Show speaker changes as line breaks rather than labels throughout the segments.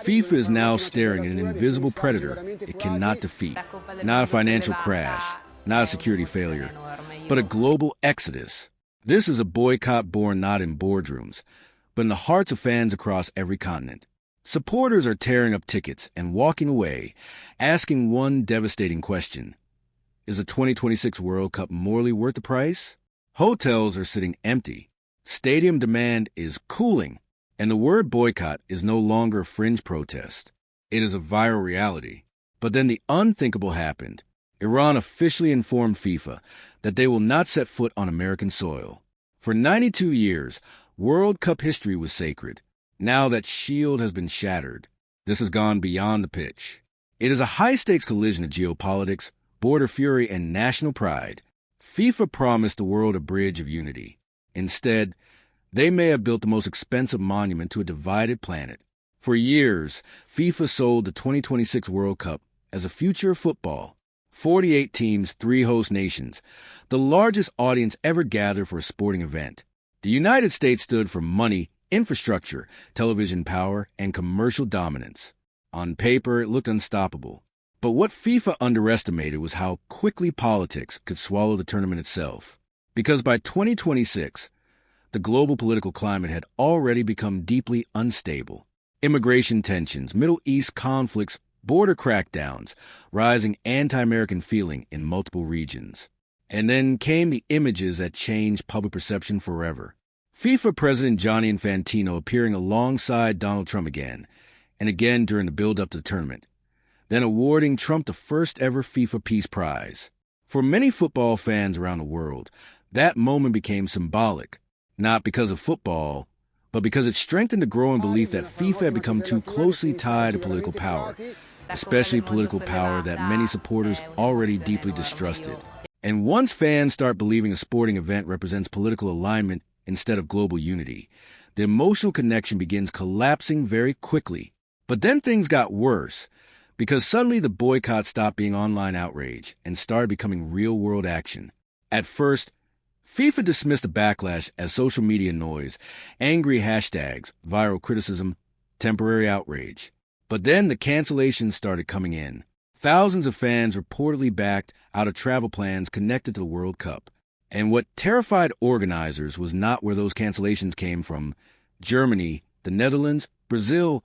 FIFA is now staring at an invisible predator it cannot defeat. Not a financial crash, not a security failure, but a global exodus. This is a boycott born not in boardrooms, but in the hearts of fans across every continent. Supporters are tearing up tickets and walking away, asking one devastating question. Is the 2026 World Cup morally worth the price? Hotels are sitting empty. Stadium demand is cooling. And the word boycott is no longer a fringe protest. It is a viral reality. But then the unthinkable happened. Iran officially informed FIFA that they will not set foot on American soil. For 92 years, World Cup history was sacred. Now that shield has been shattered. This has gone beyond the pitch. It is a high-stakes collision of geopolitics, border fury, and national pride. FIFA promised the world a bridge of unity. Instead, they may have built the most expensive monument to a divided planet. For years, FIFA sold the 2026 World Cup as a future of football. 48 teams, 3 host nations, the largest audience ever gathered for a sporting event. The United States stood for money, infrastructure, television power, and commercial dominance. On paper, it looked unstoppable. But what FIFA underestimated was how quickly politics could swallow the tournament itself. Because by 2026, the global political climate had already become deeply unstable. Immigration tensions, Middle East conflicts, border crackdowns, rising anti-American feeling in multiple regions. And then came the images that changed public perception forever. FIFA President Gianni Infantino appearing alongside Donald Trump again, and again during the build-up to the tournament. Then awarding Trump the first ever FIFA Peace Prize. For many football fans around the world, that moment became symbolic. Not because of football, but because it strengthened the growing belief that FIFA had become too closely tied to political power, especially political power that many supporters already deeply distrusted. And once fans start believing a sporting event represents political alignment instead of global unity, the emotional connection begins collapsing very quickly. But then things got worse, because suddenly the boycott stopped being online outrage and started becoming real-world action. At first, FIFA dismissed the backlash as social media noise, angry hashtags, viral criticism, temporary outrage. But then the cancellations started coming in. Thousands of fans reportedly backed out of travel plans connected to the World Cup. And what terrified organizers was not where those cancellations came from. Germany, the Netherlands, Brazil,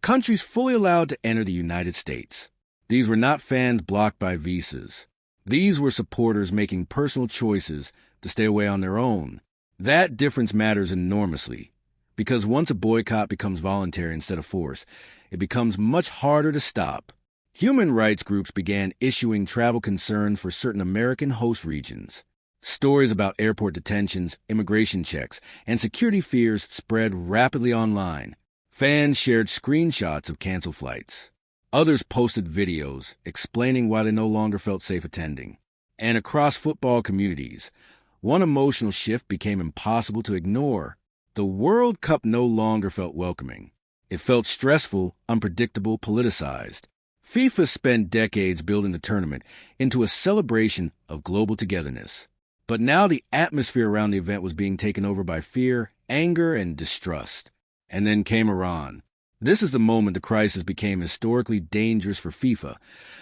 countries fully allowed to enter the United States. These were not fans blocked by visas. These were supporters making personal choices to stay away on their own. That difference matters enormously, because once a boycott becomes voluntary instead of forced, it becomes much harder to stop. Human rights groups began issuing travel concerns for certain American host regions. Stories about airport detentions, immigration checks, and security fears spread rapidly online. Fans shared screenshots of canceled flights. Others posted videos explaining why they no longer felt safe attending. And across football communities, one emotional shift became impossible to ignore. The World Cup no longer felt welcoming. It felt stressful, unpredictable, politicized. FIFA spent decades building the tournament into a celebration of global togetherness. But now the atmosphere around the event was being taken over by fear, anger, and distrust. And then came Iran. This is the moment the crisis became historically dangerous for FIFA,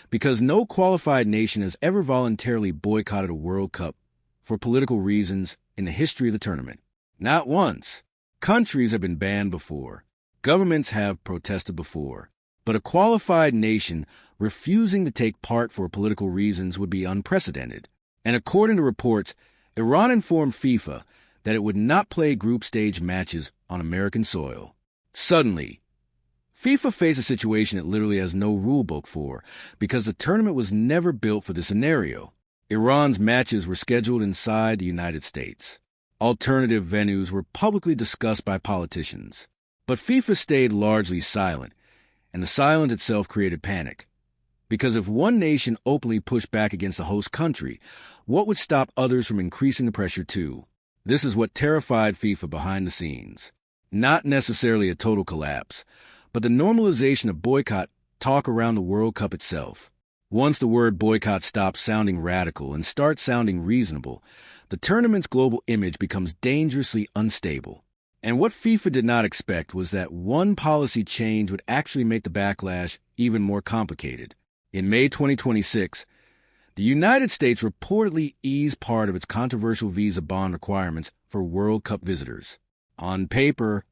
because no qualified nation has ever voluntarily boycotted a World Cup for political reasons in the history of the tournament. Not once. Countries have been banned before. Governments have protested before. But a qualified nation refusing to take part for political reasons would be unprecedented. And according to reports, Iran informed FIFA that it would not play group stage matches on American soil. Suddenly, FIFA faced a situation it literally has no rule book for, because the tournament was never built for this scenario. Iran's matches were scheduled inside the United States. Alternative venues were publicly discussed by politicians. But FIFA stayed largely silent, and the silence itself created panic. Because if one nation openly pushed back against the host country, what would stop others from increasing the pressure too? This is what terrified FIFA behind the scenes. Not necessarily a total collapse, but the normalization of boycott talk around the World Cup itself. Once the word boycott stops sounding radical and starts sounding reasonable, the tournament's global image becomes dangerously unstable. And what FIFA did not expect was that one policy change would actually make the backlash even more complicated. In May 2026, the United States reportedly eased part of its controversial visa bond requirements for World Cup visitors. On paper,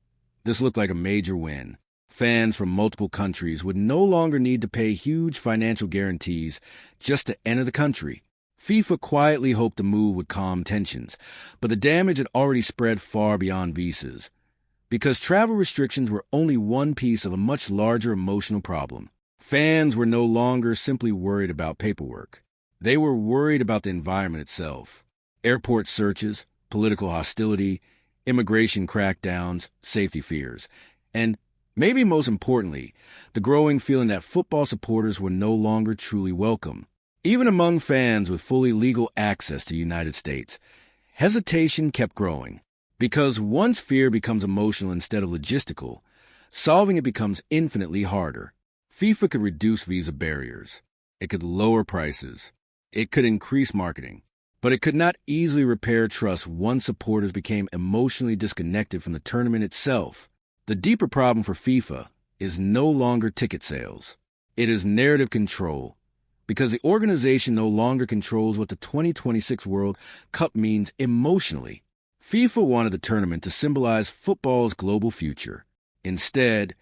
this looked like a major win. Fans from multiple countries would no longer need to pay huge financial guarantees just to enter the country. FIFA quietly hoped the move would calm tensions, but the damage had already spread far beyond visas, because travel restrictions were only one piece of a much larger emotional problem. Fans were no longer simply worried about paperwork. They were worried about the environment itself. Airport searches, political hostility, immigration crackdowns, safety fears, and maybe most importantly, the growing feeling that football supporters were no longer truly welcome. Even among fans with fully legal access to the United States, hesitation kept growing. Because once fear becomes emotional instead of logistical, solving it becomes infinitely harder. FIFA could reduce visa barriers. It could lower prices. It could increase marketing. But it could not easily repair trust once supporters became emotionally disconnected from the tournament itself. The deeper problem for FIFA is no longer ticket sales. It is narrative control. Because the organization no longer controls what the 2026 World Cup means emotionally. FIFA wanted the tournament to symbolize football's global future. Instead,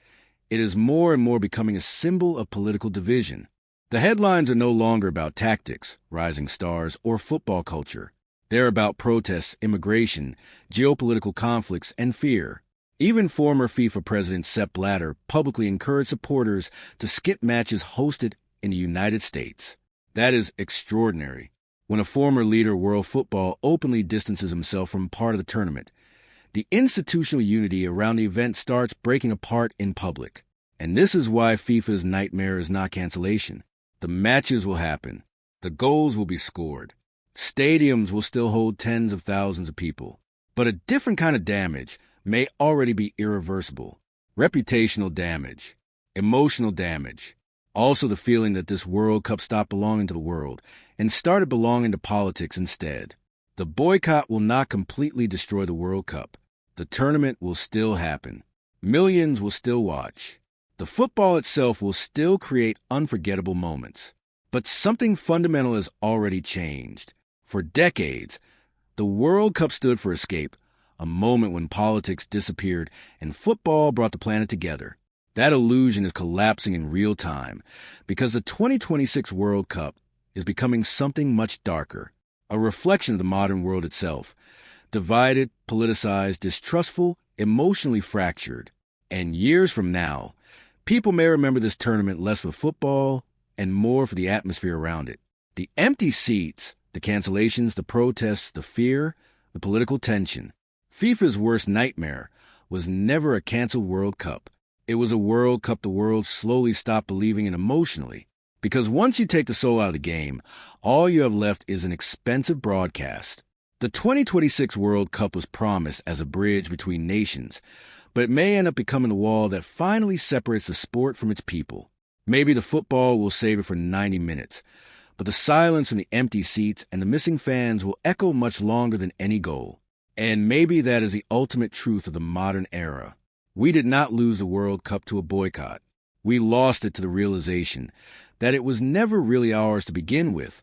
it is more and more becoming a symbol of political division. The headlines are no longer about tactics, rising stars, or football culture. They're about protests, immigration, geopolitical conflicts, and fear. Even former FIFA President Sepp Blatter publicly encouraged supporters to skip matches hosted in the United States. That is extraordinary. When a former leader of world football openly distances himself from part of the tournament, the institutional unity around the event starts breaking apart in public. And this is why FIFA's nightmare is not cancellation. The matches will happen. The goals will be scored. Stadiums will still hold tens of thousands of people. But a different kind of damage may already be irreversible. Reputational damage. Emotional damage. Also the feeling that this World Cup stopped belonging to the world and started belonging to politics instead. The boycott will not completely destroy the World Cup. The tournament will still happen. Millions will still watch. The football itself will still create unforgettable moments. But something fundamental has already changed. For decades, the World Cup stood for escape, a moment when politics disappeared and football brought the planet together. That illusion is collapsing in real time because the 2026 World Cup is becoming something much darker, a reflection of the modern world itself, divided, politicized, distrustful, emotionally fractured. And years from now, people may remember this tournament less for football and more for the atmosphere around it. The empty seats, the cancellations, the protests, the fear, the political tension. FIFA's worst nightmare was never a canceled World Cup. It was a World Cup the world slowly stopped believing in emotionally. Because once you take the soul out of the game, all you have left is an expensive broadcast. The 2026 World Cup was promised as a bridge between nations, but it may end up becoming the wall that finally separates the sport from its people. Maybe the football will save it for 90 minutes, but the silence from the empty seats and the missing fans will echo much longer than any goal. And maybe that is the ultimate truth of the modern era. We did not lose the World Cup to a boycott. We lost it to the realization that it was never really ours to begin with.